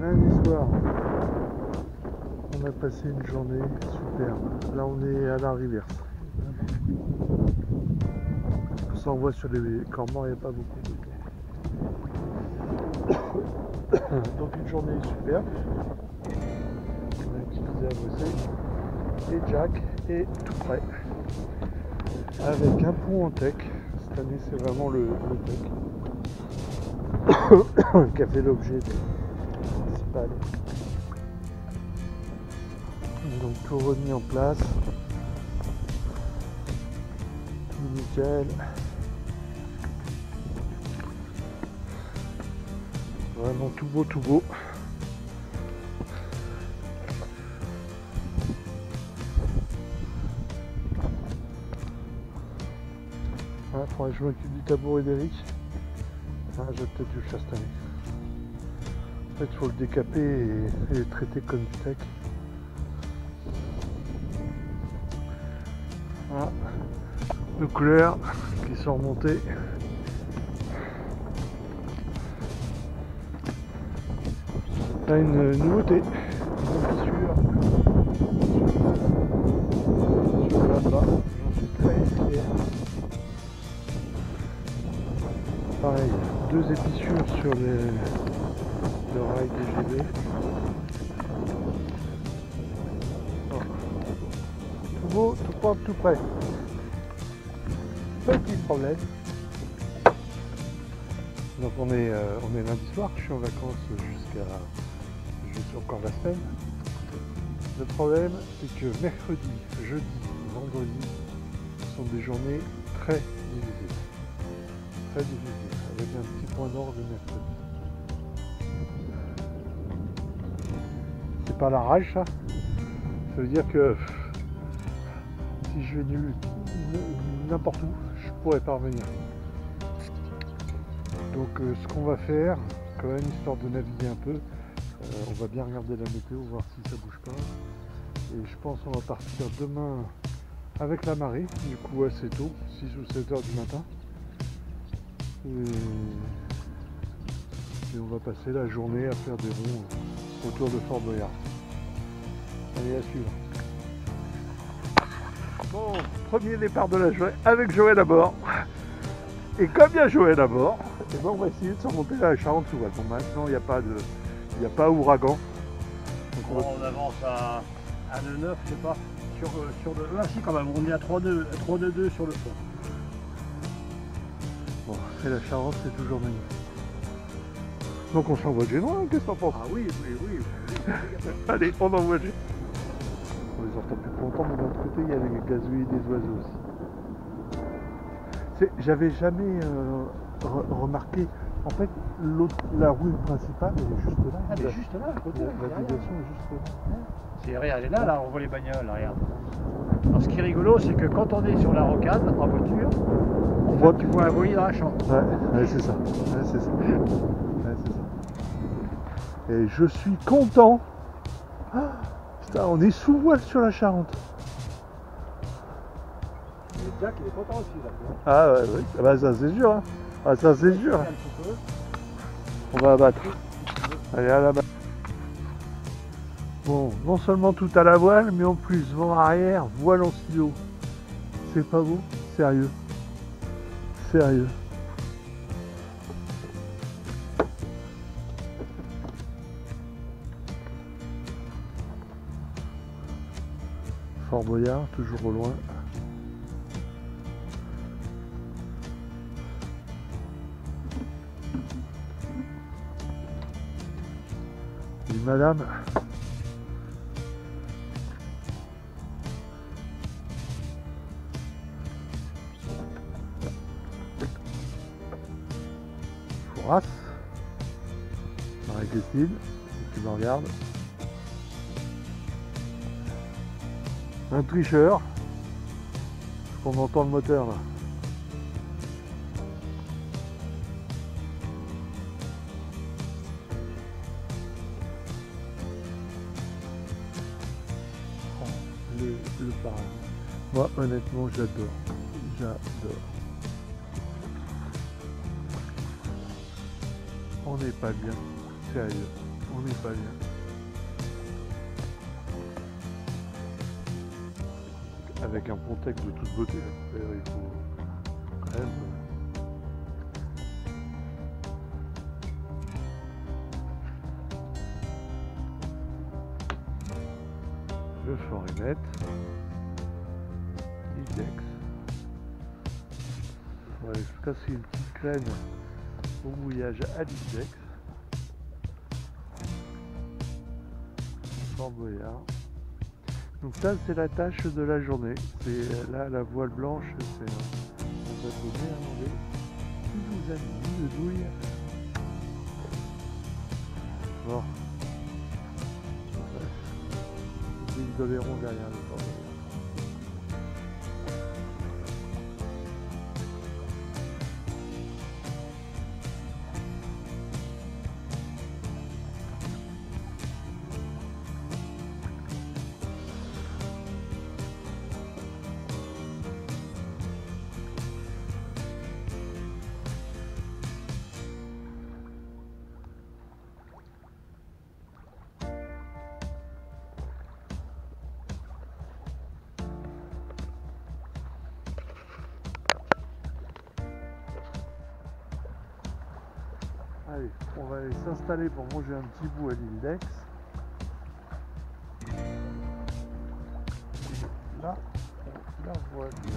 Lundi soir, on a passé une journée superbe. Là, on est à la Rivière. On s'envoie sur les cormorans, il n'y a pas beaucoup de donc une journée superbe. On a utilisé à bosser. Et Jack est tout prêt. Avec un pont en tech. Cette année, c'est vraiment le tech. Qui a fait l'objet principal. Donc tout remis en place. Tout nickel. Vraiment tout beau, tout beau. Il faudrait que je m'occupe du tabouret d'Eric. Je vais peut-être dû le faire cette année. En fait, il faut le décaper et le traiter comme du tech. Voilà. Nos couleurs qui sont remontées. Là, une nouveauté. Une fissure sur là-bas. J'en suis très fier. Pareil, 2 épissures sur le rail DGB. Oh. Tout beau, tout propre, tout prêt. Petit problème. Donc on est lundi soir, je suis en vacances jusqu'à encore la semaine. Le problème c'est que mercredi, jeudi, vendredi sont des journées très difficiles. Très difficiles, avec un petit point d'orgue le mercredi. C'est pas la rage ça. Ça veut dire que si je vais n'importe où, je pourrais pas revenir. Donc ce qu'on va faire, quand même, histoire de naviguer un peu, on va bien regarder la météo, voir si ça bouge pas. Et je pense qu'on va partir demain avec la marée, du coup assez tôt, 6 ou 7 heures du matin. Et on va passer la journée à faire des ronds autour de Fort Boyard. Allez, à suivre. Bon, premier départ de la journée avec Joël à bord. Et comme il y a Joël à bord, et ben on va essayer de surmonter la Charente sous voile. Bon, maintenant il n'y a pas ouragan. Donc on avance à 2,9, je sais pas. Sur le. Ah si quand même, on est à 3,2 sur le fond. Bon, et la Charente c'est toujours magnifique. Donc on s'envoie de Génois, qu'est-ce que t'en penses? Ah oui. Allez, on envoie Génois. On les entend plus longtemps, mais d'un autre côté il y a les gazouillis des oiseaux aussi. J'avais jamais remarqué, en fait, la rue principale elle est juste là. Elle est juste là, à côté. La navigation est juste là. Regarde, elle est là, on voit les bagnoles, là, regarde. Alors, ce qui est rigolo, c'est que quand on est sur la rocade, en voiture, tu vois un bruit dans la chambre. Ouais, c'est ça. C'est ça. Et je suis content. Ah, putain, on est sous voile sur la Charente. Et Jack, il est content aussi, là. Ah ouais. Ah bah ça c'est sûr. Hein. Ah ça c'est sûr. On va abattre. Allez, à la batte. Bon, non seulement tout à la voile, mais en plus vent arrière, voile en stylo. C'est pas beau? Sérieux. Sérieux. Fort Boyard, toujours au loin. Et madame. Fourras. Marie-Christine, qui me regarde. Un tricheur. On entend le moteur là. Le paradis. Moi honnêtement j'adore. J'adore. On n'est pas bien. Sérieux. On On n'est pas bien. Avec un Pontex de toute beauté, d'ailleurs, il faut quand même. Le Forinette, Ildex. On va se casser une petite graine au mouillage à l'Ildex. Fort Boyard. Donc ça c'est la tâche de la journée. C'est là la voile blanche, c'est un bateau néerlandais qui nous a mis de douille. Bon. Des dolerons derrière le Fort Boyard. Allez, on va aller s'installer pour manger un petit bout à l'Index. Là, on la voit bien.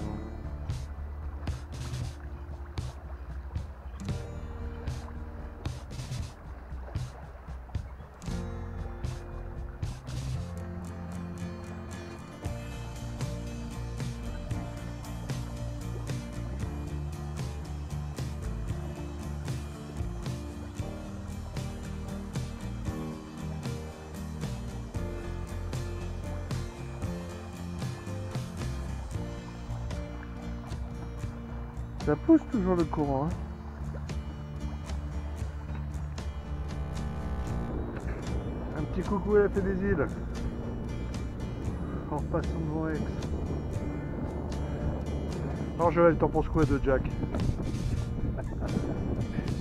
Ça pousse toujours le courant. Hein. Un petit coucou à la Fée des Îles. En repassant devant Aix. Alors Joël, t'en penses quoi de Jack?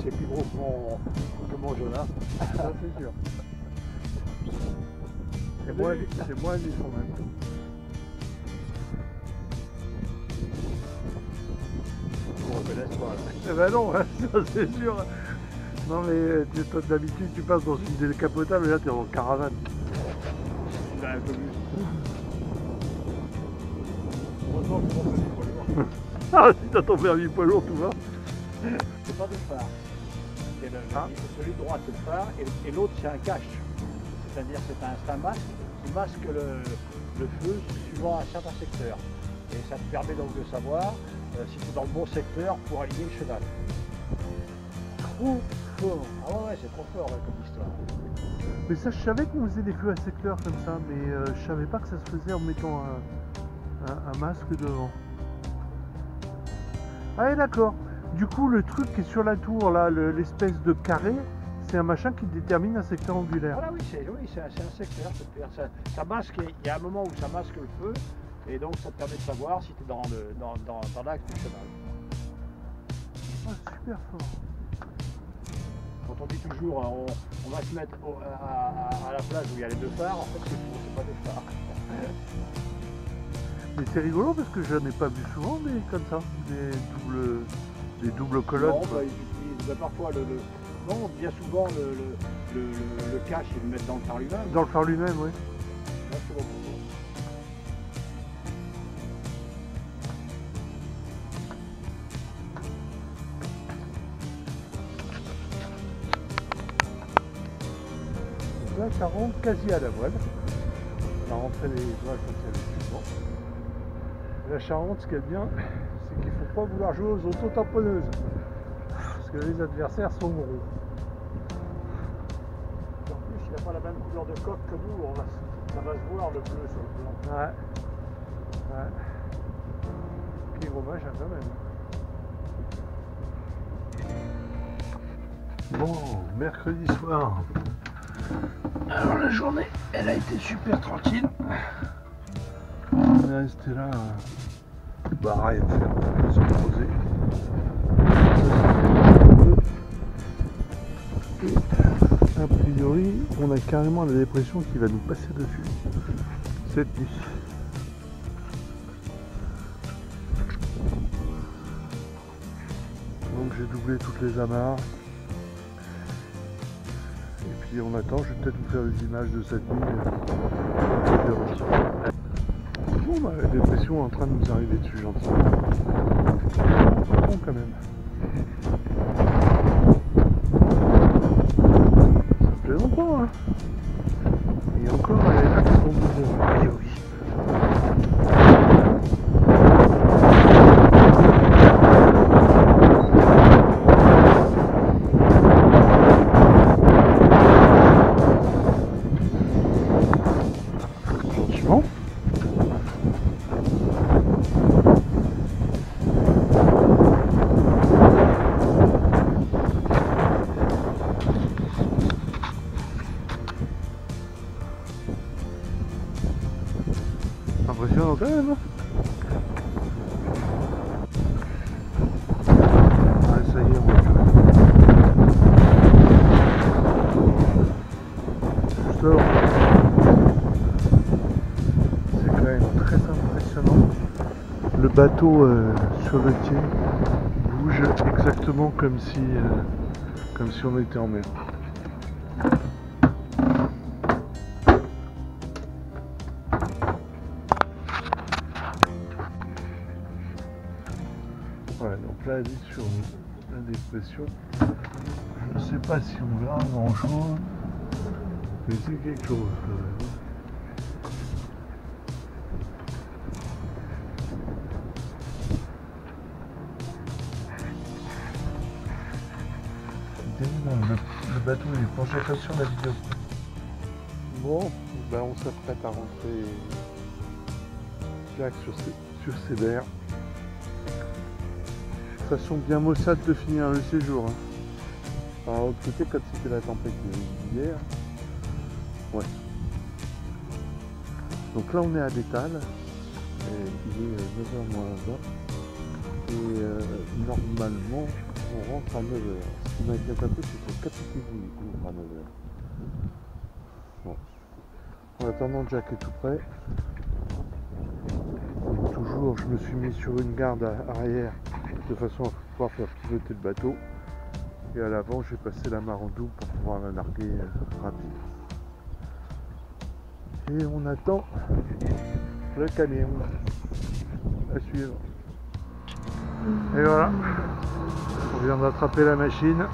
C'est plus gros que mon Jonas. Ça c'est sûr. C'est moins vif quand même. Eh ben non, ça c'est sûr. Non mais toi d'habitude tu passes dans une décapotable et là t'es en caravane. C'est un peu mieux. Heureusement que mon permis poids lourd. Ah si t'as ton permis poids lourd tout va. C'est pas de phare. Celui de droite c'est le phare et l'autre c'est un cache. C'est-à-dire c'est un masque qui masque le feu suivant un certain secteur. Et ça te permet donc de savoir si tu es dans le bon secteur pour aligner le cheval. Trop fort. Ah ouais, c'est trop fort comme histoire. Mais ça je savais qu'on faisait des feux à secteur comme ça, mais je savais pas que ça se faisait en mettant un masque devant. Ah et d'accord. Du coup le truc qui est sur la tour là, l'espèce de carré, c'est un machin qui détermine un secteur angulaire. Voilà, oui, c'est un secteur. Ça masque, il y a un moment où ça masque le feu. Et donc ça te permet de savoir si tu es dans l'axe du cheval. Ah, super fort. Quand on dit toujours on va se mettre à la place où il y a les deux phares, en fait c'est faux, c'est pas des phares. Mais c'est rigolo parce que je n'en ai pas vu souvent des comme ça, des doubles colonnes. Non, bah, ils utilisent parfois non, bien souvent le cache ils le mettent dans le phare lui-même. Dans le phare lui-même, oui. Là, c'est bon. Là, ça rentre quasi à la voile. Ça rentrait les voiles quand il y avait plus de vent. La Charente, ce qui est bien, c'est qu'il ne faut pas vouloir jouer aux auto-tamponneuses. Parce que les adversaires sont gros. En plus, il n'a pas la même couleur de coque que nous, ça va se voir le bleu sur le blanc. Ouais. Ouais. Qui est hommage quand même. Bon, mercredi soir. Alors la journée, elle a été super tranquille. On est resté là, bah rien faire, se poser. Et a priori, priori, on a carrément la dépression qui va nous passer dessus cette nuit. Donc j'ai doublé toutes les amarres. Et puis on attend, je vais peut-être vous faire des images de cette nuit. Bon, bah, la dépression est en train de nous arriver dessus gentiment. Bon quand même. Ça plaisante pas, hein. Et encore, elle est là qui tombe de oui. Gentiment. Impressionnant quand même. Ouais, ça y est, on va plus. Juste là, c'est quand même très impressionnant. Le bateau sur le quai bouge exactement comme si on était en mer. Ouais, donc là, elle est sur la dépression. Je ne sais pas si on verra grand chose, mais c'est quelque chose quand même. Le bateau est penché comme sur la vidéo. Bon, ben on s'apprête à rentrer direct sur ces berres. Façon bien maussade de finir le séjour. Hein. Par l'autre côté, quand c'était la tempête d'hier. Ouais. Donc là, on est à Détale. Il est 9h moins 20. Et normalement, on rentre à 9h. Ce qui m'inquiète un peu, c'est que le capitaine ouvre à 9h. Bon. En attendant, Jack est tout prêt. Donc, toujours, je me suis mis sur une garde arrière de façon à pouvoir faire pivoter le bateau. Et à l'avant, j'ai passé la mare en double pour pouvoir la larguer rapide. Et on attend le camion à suivre. Et voilà, on vient d'attraper la machine.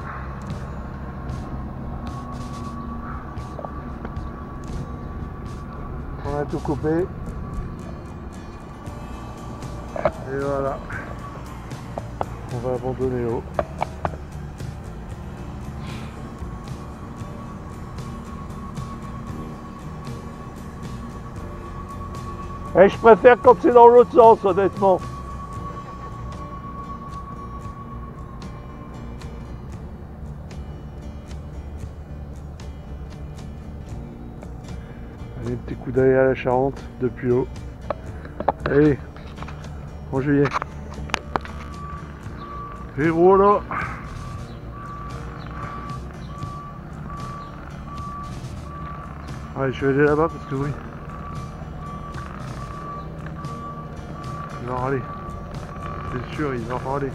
On a tout coupé. Et voilà, on va abandonner l'eau. Et je préfère quand c'est dans l'autre sens, honnêtement. Allez, petit coup d'œil à la Charente depuis haut. Allez, en juillet. Et voilà. Ouais, je vais aller là-bas parce que oui. Il va râler. C'est sûr, il va râler.